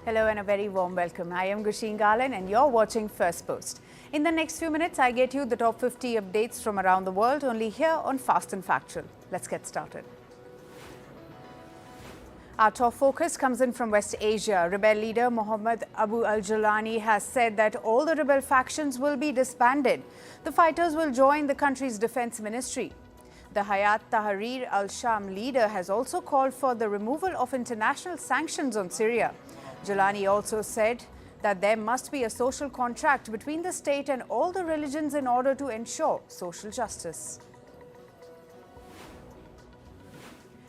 Hello and a very warm welcome. I am Gushin Garland and you're watching Firstpost. In the next few minutes, I get you the top 50 updates from around the world only here on Fast and Factual. Let's get started. Our top focus comes in from West Asia. Rebel leader Mohammed Abu al-Jolani has said that all the rebel factions will be disbanded. The fighters will join the country's defense ministry. The Hayat Tahrir al-Sham leader has also called for the removal of international sanctions on Syria. Jolani also said that there must be a social contract between the state and all the religions in order to ensure social justice.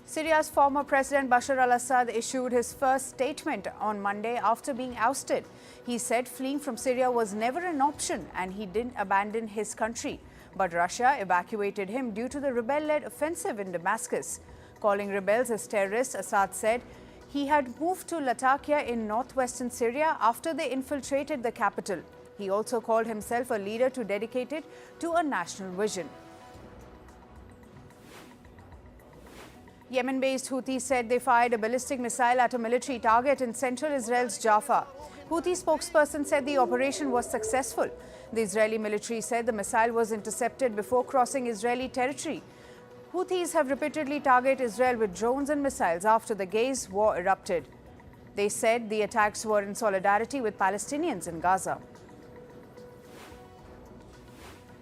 Syria's former President Bashar al-Assad issued his first statement on Monday after being ousted. He said fleeing from Syria was never an option and he didn't abandon his country. But Russia evacuated him due to the rebel-led offensive in Damascus. Calling rebels as terrorists, Assad said he had moved to Latakia in northwestern Syria after they infiltrated the capital. He also called himself a leader dedicated to a national vision. Yemen-based Houthis said they fired a ballistic missile at a military target in central Israel's Jaffa. Houthi spokesperson said the operation was successful. The Israeli military said the missile was intercepted before crossing Israeli territory. Houthis have repeatedly targeted Israel with drones and missiles after the Gaza war erupted. They said the attacks were in solidarity with Palestinians in Gaza.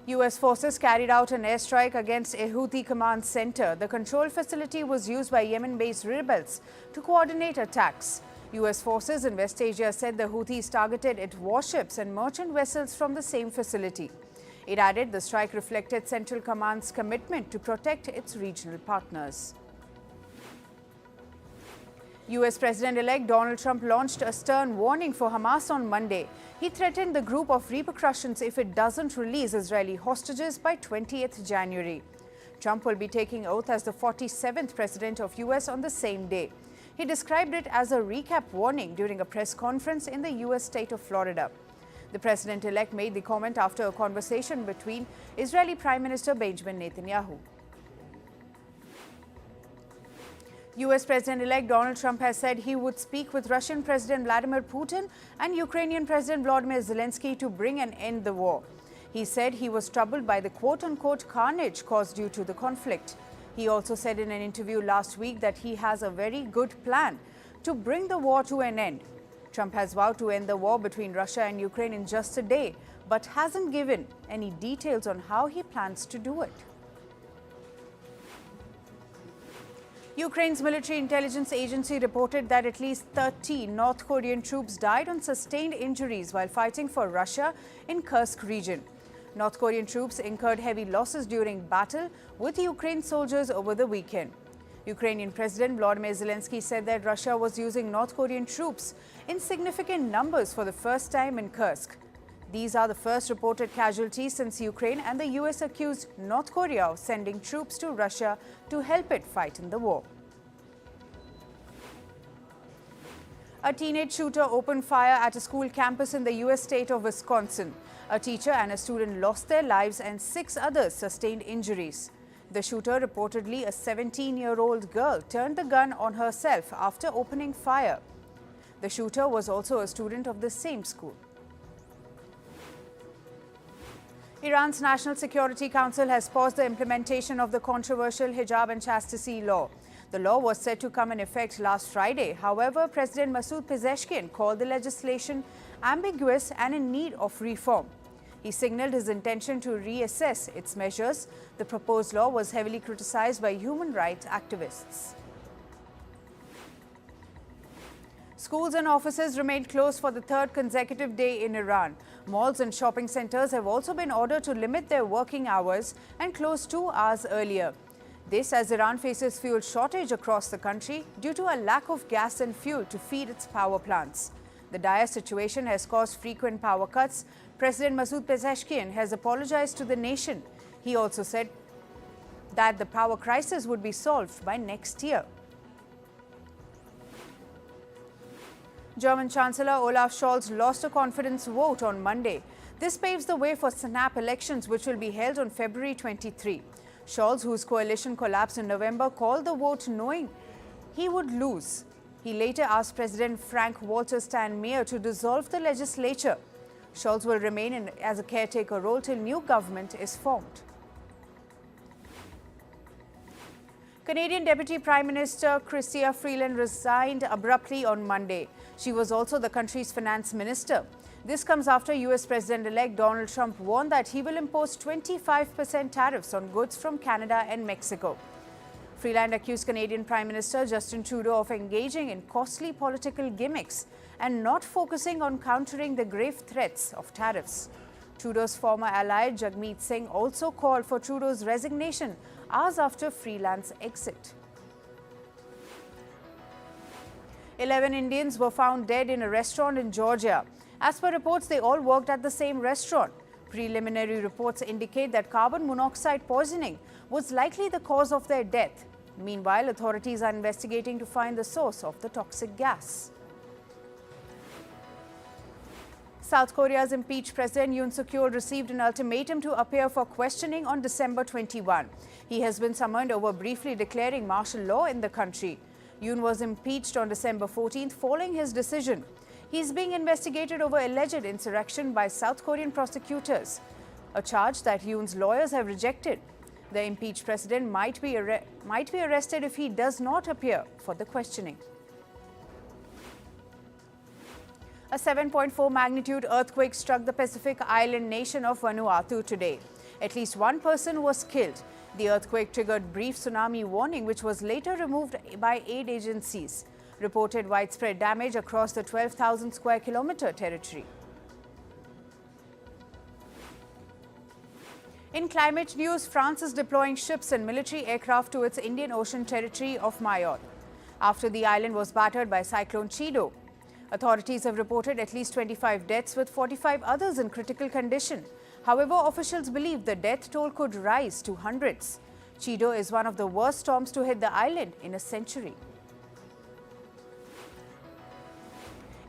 U.S. forces carried out an airstrike against a Houthi command center. The control facility was used by Yemen-based rebels to coordinate attacks. U.S. forces in West Asia said the Houthis targeted its warships and merchant vessels from the same facility. It added the strike reflected Central Command's commitment to protect its regional partners. U.S. President-elect Donald Trump launched a stern warning for Hamas on Monday. He threatened the group of repercussions if it doesn't release Israeli hostages by 20th January. Trump will be taking oath as the 47th president of U.S. on the same day. He described it as a recap warning during a press conference in the U.S. state of Florida. The president-elect made the comment after a conversation between Israeli Prime Minister Benjamin Netanyahu. U.S. President-elect Donald Trump has said he would speak with Russian President Vladimir Putin and Ukrainian President Volodymyr Zelensky to bring an end to the war. He said he was troubled by the quote-unquote carnage caused due to the conflict. He also said in an interview last week that he has a very good plan to bring the war to an end. Trump has vowed to end the war between Russia and Ukraine in just a day, but hasn't given any details on how he plans to do it. Ukraine's military intelligence agency reported that at least 30 North Korean troops died on sustained injuries while fighting for Russia in Kursk region. North Korean troops incurred heavy losses during battle with Ukraine soldiers over the weekend. Ukrainian President Volodymyr Zelensky said that Russia was using North Korean troops in significant numbers for the first time in Kursk. These are the first reported casualties since Ukraine and the US accused North Korea of sending troops to Russia to help it fight in the war. A teenage shooter opened fire at a school campus in the US state of Wisconsin. A teacher and a student lost their lives and 6 others sustained injuries. The shooter, reportedly a 17-year-old girl, turned the gun on herself after opening fire. The shooter was also a student of the same school. Iran's National Security Council has paused the implementation of the controversial hijab and chastity law. The law was set to come in effect last Friday. However, President Masoud Pezeshkian called the legislation ambiguous and in need of reform. He signaled his intention to reassess its measures. The proposed law was heavily criticized by human rights activists. Schools and offices remained closed for the 3rd consecutive day in Iran. Malls and shopping centers have also been ordered to limit their working hours and close 2 hours earlier. This as Iran faces fuel shortage across the country due to a lack of gas and fuel to feed its power plants. The dire situation has caused frequent power cuts. President Masoud Pezeshkian has apologized to the nation. He also said that the power crisis would be solved by next year. German Chancellor Olaf Scholz lost a confidence vote on Monday. This paves the way for snap elections, which will be held on February 23. Scholz, whose coalition collapsed in November, called the vote knowing he would lose. He later asked President Frank-Walter Steinmeier to dissolve the legislature. Scholz will remain as a caretaker role till new government is formed. Canadian Deputy Prime Minister Chrystia Freeland resigned abruptly on Monday. She was also the country's finance minister. This comes after US President-elect Donald Trump warned that he will impose 25% tariffs on goods from Canada and Mexico. Freeland accused Canadian Prime Minister Justin Trudeau of engaging in costly political gimmicks and not focusing on countering the grave threats of tariffs. Trudeau's former ally Jagmeet Singh also called for Trudeau's resignation hours after Freeland's exit. 11 Indians were found dead in a restaurant in Georgia. As per reports, they all worked at the same restaurant. Preliminary reports indicate that carbon monoxide poisoning was likely the cause of their death. Meanwhile, authorities are investigating to find the source of the toxic gas. South Korea's impeached President Yoon Suk-yeol received an ultimatum to appear for questioning on December 21. He has been summoned over briefly declaring martial law in the country. Yoon was impeached on December 14th following his decision. He is being investigated over alleged insurrection by South Korean prosecutors, a charge that Yoon's lawyers have rejected. The impeached president might be arrested if he does not appear for the questioning. A 7.4 magnitude earthquake struck the Pacific island nation of Vanuatu today. At least one person was killed. The earthquake triggered brief tsunami warning, which was later removed by aid agencies. Reported widespread damage across the 12,000 square kilometer territory. In climate news, France is deploying ships and military aircraft to its Indian Ocean territory of Mayotte after the island was battered by cyclone Trudeau. Authorities have reported at least 25 deaths with 45 others in critical condition. However, officials believe the death toll could rise to hundreds. Trudeau is one of the worst storms to hit the island in a century.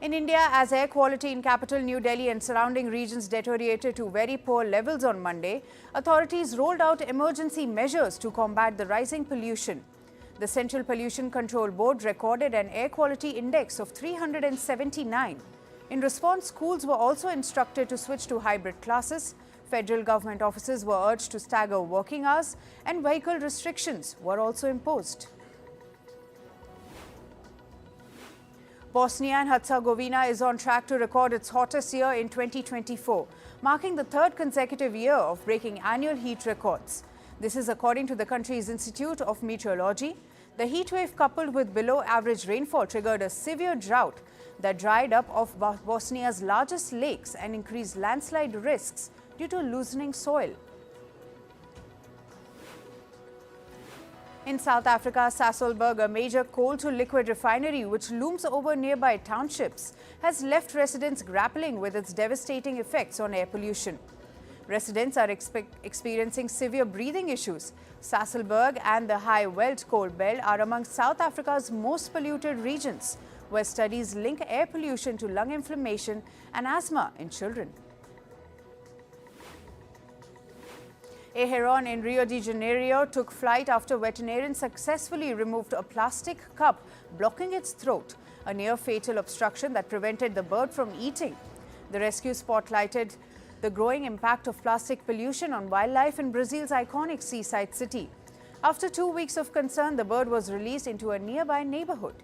In India, as air quality in capital New Delhi and surrounding regions deteriorated to very poor levels on Monday, authorities rolled out emergency measures to combat the rising pollution. The Central Pollution Control Board recorded an air quality index of 379. In response, schools were also instructed to switch to hybrid classes. Federal government offices were urged to stagger working hours, and vehicle restrictions were also imposed. Bosnia and Herzegovina is on track to record its hottest year in 2024, marking the third consecutive year of breaking annual heat records. This is according to the country's Institute of Meteorology. The heat wave, coupled with below-average rainfall, triggered a severe drought that dried up of Bosnia's largest lakes and increased landslide risks due to loosening soil. In South Africa, Sasolburg, a major coal-to-liquid refinery which looms over nearby townships, has left residents grappling with its devastating effects on air pollution. Residents are experiencing severe breathing issues. Sasolburg and the High Veld coal belt are among South Africa's most polluted regions, where studies link air pollution to lung inflammation and asthma in children. A heron in Rio de Janeiro took flight after veterinarians successfully removed a plastic cup blocking its throat, a near-fatal obstruction that prevented the bird from eating. The rescue spotlighted the growing impact of plastic pollution on wildlife in Brazil's iconic seaside city. After 2 weeks of concern, the bird was released into a nearby neighborhood.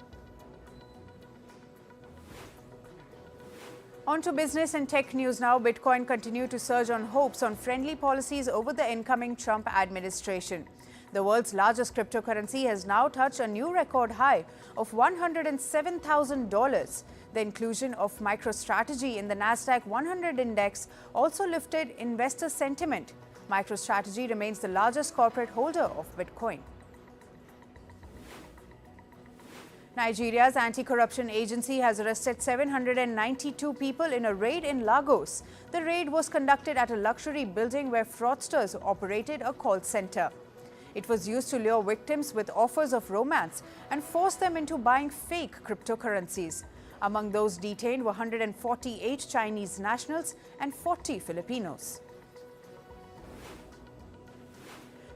On to business and tech news now. Bitcoin continued to surge on hopes on friendly policies over the incoming Trump administration. The world's largest cryptocurrency has now touched a new record high of $107,000. The inclusion of MicroStrategy in the Nasdaq 100 index also lifted investor sentiment. MicroStrategy remains the largest corporate holder of Bitcoin. Nigeria's anti-corruption agency has arrested 792 people in a raid in Lagos. The raid was conducted at a luxury building where fraudsters operated a call center. It was used to lure victims with offers of romance and force them into buying fake cryptocurrencies. Among those detained were 148 Chinese nationals and 40 Filipinos.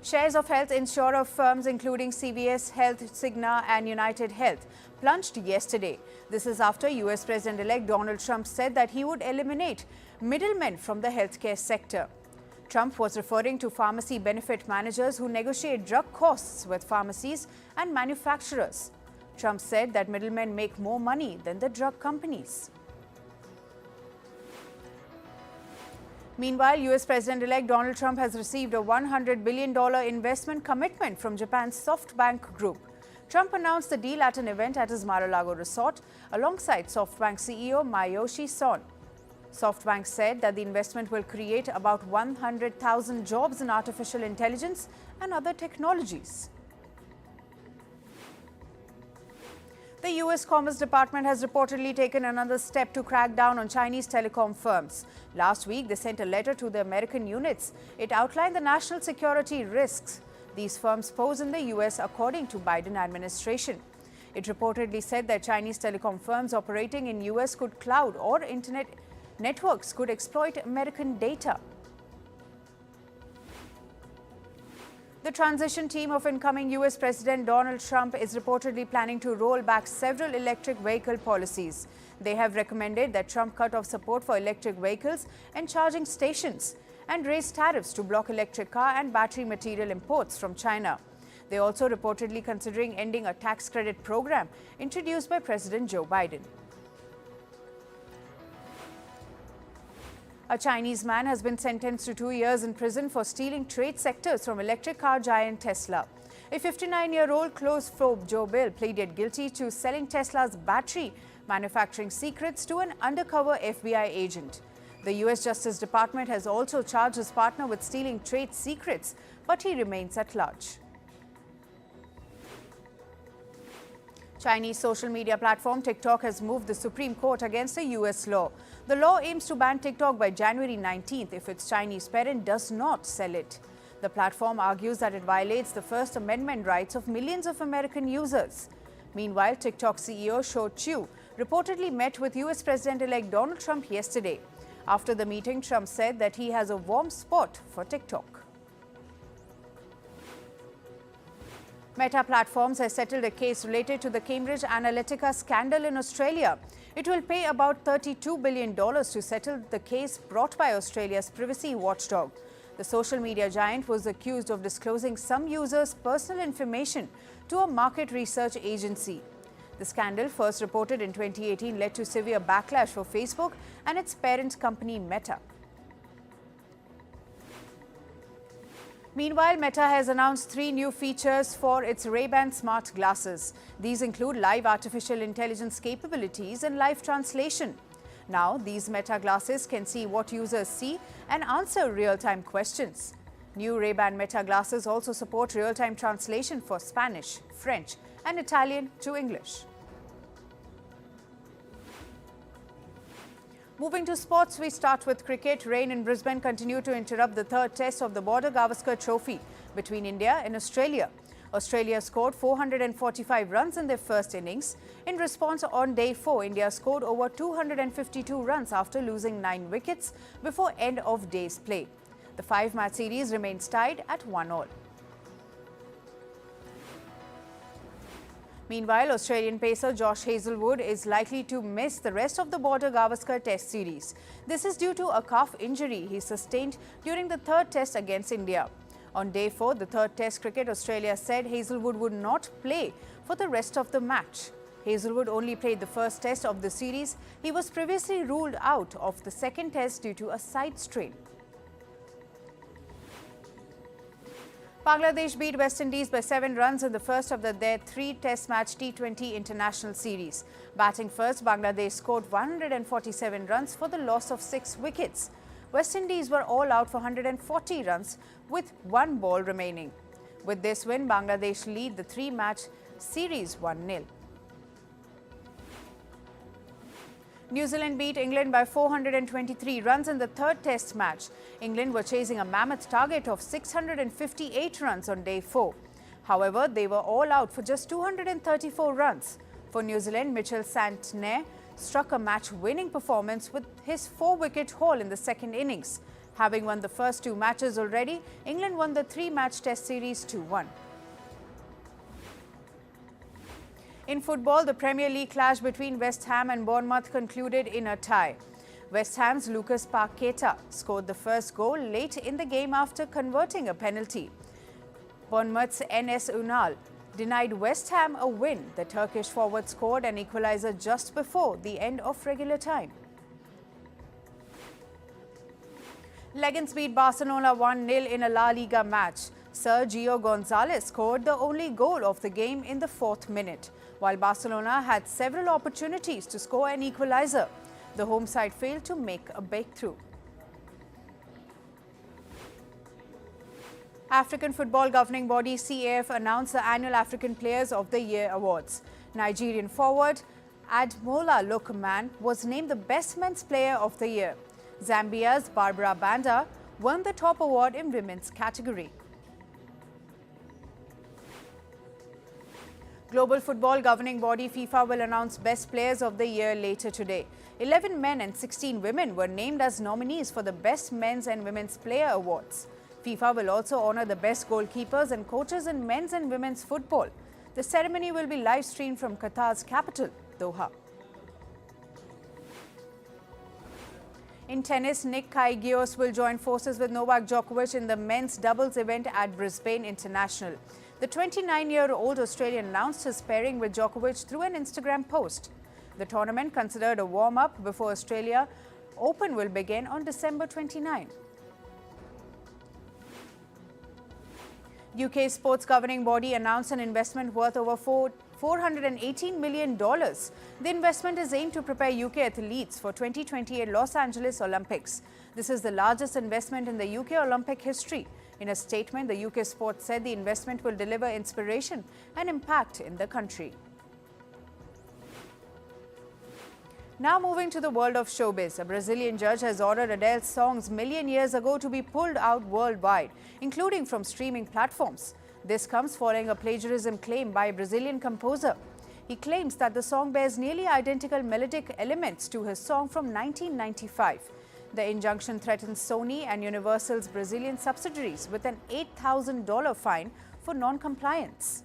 Shares of health insurer firms including CVS Health, Cigna and United Health plunged yesterday. This is after US President-elect Donald Trump said that he would eliminate middlemen from the healthcare sector. Trump was referring to pharmacy benefit managers who negotiate drug costs with pharmacies and manufacturers. Trump said that middlemen make more money than the drug companies. Meanwhile, US President-elect Donald Trump has received a $100 billion investment commitment from Japan's SoftBank Group. Trump announced the deal at an event at his Mar-a-Lago resort alongside SoftBank CEO Masayoshi Son. SoftBank said that the investment will create about 100,000 jobs in artificial intelligence and other technologies. The US Commerce Department has reportedly taken another step to crack down on Chinese telecom firms. Last week, they sent a letter to the American units. It outlined the national security risks these firms pose in the US, according to Biden administration. It reportedly said that Chinese telecom firms operating in US cloud or internet networks could exploit American data. The transition team of incoming US President Donald Trump is reportedly planning to roll back several electric vehicle policies. They have recommended that Trump cut off support for electric vehicles and charging stations and raise tariffs to block electric car and battery material imports from China. They are also reportedly considering ending a tax credit program introduced by President Joe Biden. A Chinese man has been sentenced to 2 years in prison for stealing trade sectors from electric car giant Tesla. A 59-year-old close-probe Joe Bill pleaded guilty to selling Tesla's battery manufacturing secrets to an undercover FBI agent. The US Justice Department has also charged his partner with stealing trade secrets, but he remains at large. Chinese social media platform TikTok has moved the Supreme Court against a US law. The law aims to ban TikTok by January 19th if its Chinese parent does not sell it. The platform argues that it violates the First Amendment rights of millions of American users. Meanwhile, TikTok CEO Shou Chew reportedly met with US President-elect Donald Trump yesterday. After the meeting, Trump said that he has a warm spot for TikTok. Meta Platforms has settled a case related to the Cambridge Analytica scandal in Australia. It will pay about $32 billion to settle the case brought by Australia's privacy watchdog. The social media giant was accused of disclosing some users' personal information to a market research agency. The scandal, first reported in 2018, led to severe backlash for Facebook and its parent company Meta. Meanwhile, Meta has announced 3 new features for its Ray-Ban smart glasses. These include live artificial intelligence capabilities and live translation. Now, these Meta glasses can see what users see and answer real-time questions. New Ray-Ban Meta glasses also support real-time translation for Spanish, French, and Italian to English. Moving to sports, we start with cricket. Rain in Brisbane continued to interrupt the third test of the Border Gavaskar Trophy between India and Australia. Australia scored 445 runs in their first innings. In response, on day 4, India scored over 252 runs after losing 9 wickets before end of day's play. The 5-match series remains tied at 1-1. Meanwhile, Australian pacer Josh Hazlewood is likely to miss the rest of the Border Gavaskar Test series. This is due to a calf injury he sustained during the third test against India. On day 4, the third test cricket, Australia said Hazlewood would not play for the rest of the match. Hazlewood only played the first test of the series. He was previously ruled out of the second test due to a side strain. Bangladesh beat West Indies by 7 runs in the first of their 3-test match T20 international series. Batting first, Bangladesh scored 147 runs for the loss of 6 wickets. West Indies were all out for 140 runs with 1 ball remaining. With this win, Bangladesh lead the 3-match series 1-0. New Zealand beat England by 423 runs in the third test match. England were chasing a mammoth target of 658 runs on day 4. However, they were all out for just 234 runs. For New Zealand, Mitchell Santner struck a match-winning performance with his 4-wicket haul in the second innings. Having won the first 2 matches already, England won the 3-match test series 2-1. In football, the Premier League clash between West Ham and Bournemouth concluded in a tie. West Ham's Lucas Paqueta scored the first goal late in the game after converting a penalty. Bournemouth's Enes Ünal denied West Ham a win. The Turkish forward scored an equaliser just before the end of regular time. Leganés beat Barcelona 1-0 in a La Liga match. Sergio González scored the only goal of the game in the 4th minute, while Barcelona had several opportunities to score an equaliser. The home side failed to make a breakthrough. African football governing body CAF announced the annual African Players of the Year awards. Nigerian forward Ademola Lookman was named the best men's player of the year. Zambia's Barbara Banda won the top award in women's category. Global football governing body FIFA will announce best players of the year later today. 11 men and 16 women were named as nominees for the best men's and women's player awards. FIFA will also honor the best goalkeepers and coaches in men's and women's football. The ceremony will be live streamed from Qatar's capital, Doha. In tennis, Nick Kyrgios will join forces with Novak Djokovic in the men's doubles event at Brisbane International. The 29-year-old Australian announced his pairing with Djokovic through an Instagram post. The tournament, considered a warm-up before Australia Open, will begin on December 29. UK sports governing body announced an investment worth over $418 million. The investment is aimed to prepare UK athletes for 2028 Los Angeles Olympics. This is the largest investment in the UK Olympic history. In a statement, the UK Sports said the investment will deliver inspiration and impact in the country. Now moving to the world of showbiz, a Brazilian judge has ordered Adele's songs Million Years Ago to be pulled out worldwide, including from streaming platforms. This comes following a plagiarism claim by a Brazilian composer. He claims that the song bears nearly identical melodic elements to his song from 1995. The injunction threatens Sony and Universal's Brazilian subsidiaries with an $8,000 fine for non-compliance.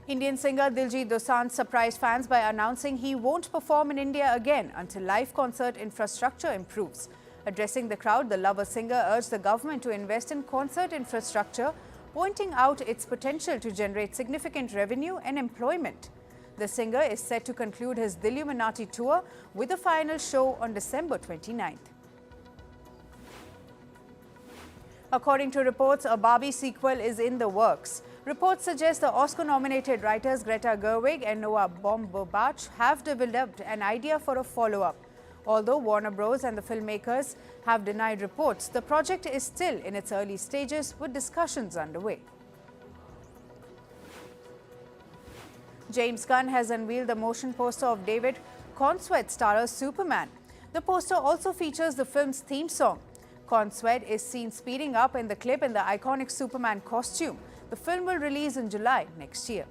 Indian singer Diljit Dosanjh surprised fans by announcing he won't perform in India again until live concert infrastructure improves. Addressing the crowd, the lover singer urged the government to invest in concert infrastructure, pointing out its potential to generate significant revenue and employment. The singer is set to conclude his Dilluminati tour with a final show on December 29th. According to reports, a Barbie sequel is in the works. Reports suggest the Oscar-nominated writers Greta Gerwig and Noah Baumbach have developed an idea for a follow-up. Although Warner Bros. And the filmmakers have denied reports, the project is still in its early stages with discussions underway. James Gunn has unveiled the motion poster of David Cornsweet starrer Superman. The poster also features the film's theme song. Cornsweet is seen speeding up in the clip in the iconic Superman costume. The film will release in July next year.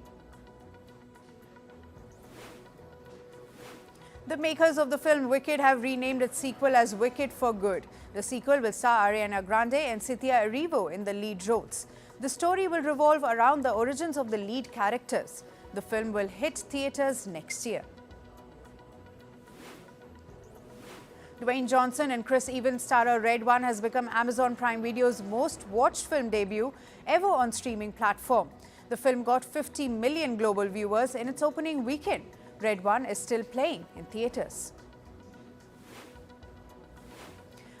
The makers of the film Wicked have renamed its sequel as Wicked for Good. The sequel will star Ariana Grande and Cynthia Erivo in the lead roles. The story will revolve around the origins of the lead characters. The film will hit theaters next year. Dwayne Johnson and Chris Evans starrer Red One has become Amazon Prime Video's most watched film debut ever on streaming platform. The film got 50 million global viewers in its opening weekend. Red One is still playing in theaters.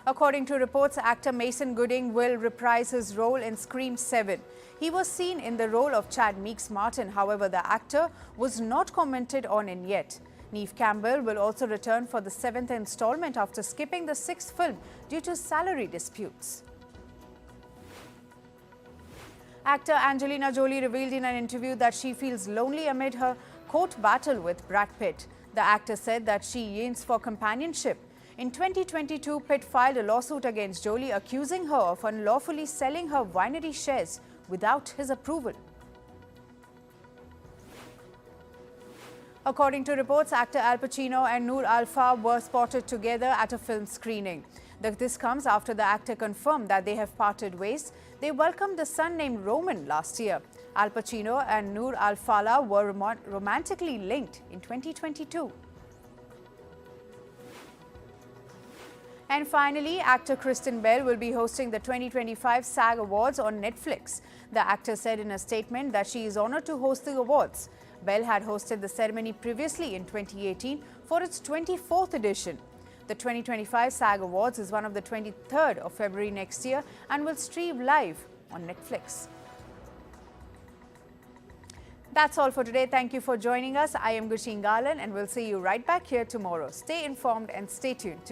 According to reports, actor Mason Gooding will reprise his role in Scream 7. He was seen in the role of Chad Meeks Martin. However, the actor was not commented on in yet. Neve Campbell will also return for the 7th installment after skipping the 6th film due to salary disputes. Actor Angelina Jolie revealed in an interview that she feels lonely amid her court battle with Brad Pitt. The actor said that she yearns for companionship. In 2022, Pitt filed a lawsuit against Jolie, accusing her of unlawfully selling her winery shares without his approval. According to reports, actor Al Pacino and Noor Alpha were spotted together at a film screening. This comes after the actor confirmed that they have parted ways. They welcomed a son named Roman last year. Al Pacino and Noor Al Fallah were romantically linked in 2022. And finally, actor Kristen Bell will be hosting the 2025 SAG Awards on Netflix. The actor said in a statement that she is honored to host the awards. Bell had hosted the ceremony previously in 2018 for its 24th edition. The 2025 SAG Awards is one of the 23rd of February next year and will stream live on Netflix. That's all for today. Thank you for joining us. I am Gushin Galan and we'll see you right back here tomorrow. Stay informed and stay tuned.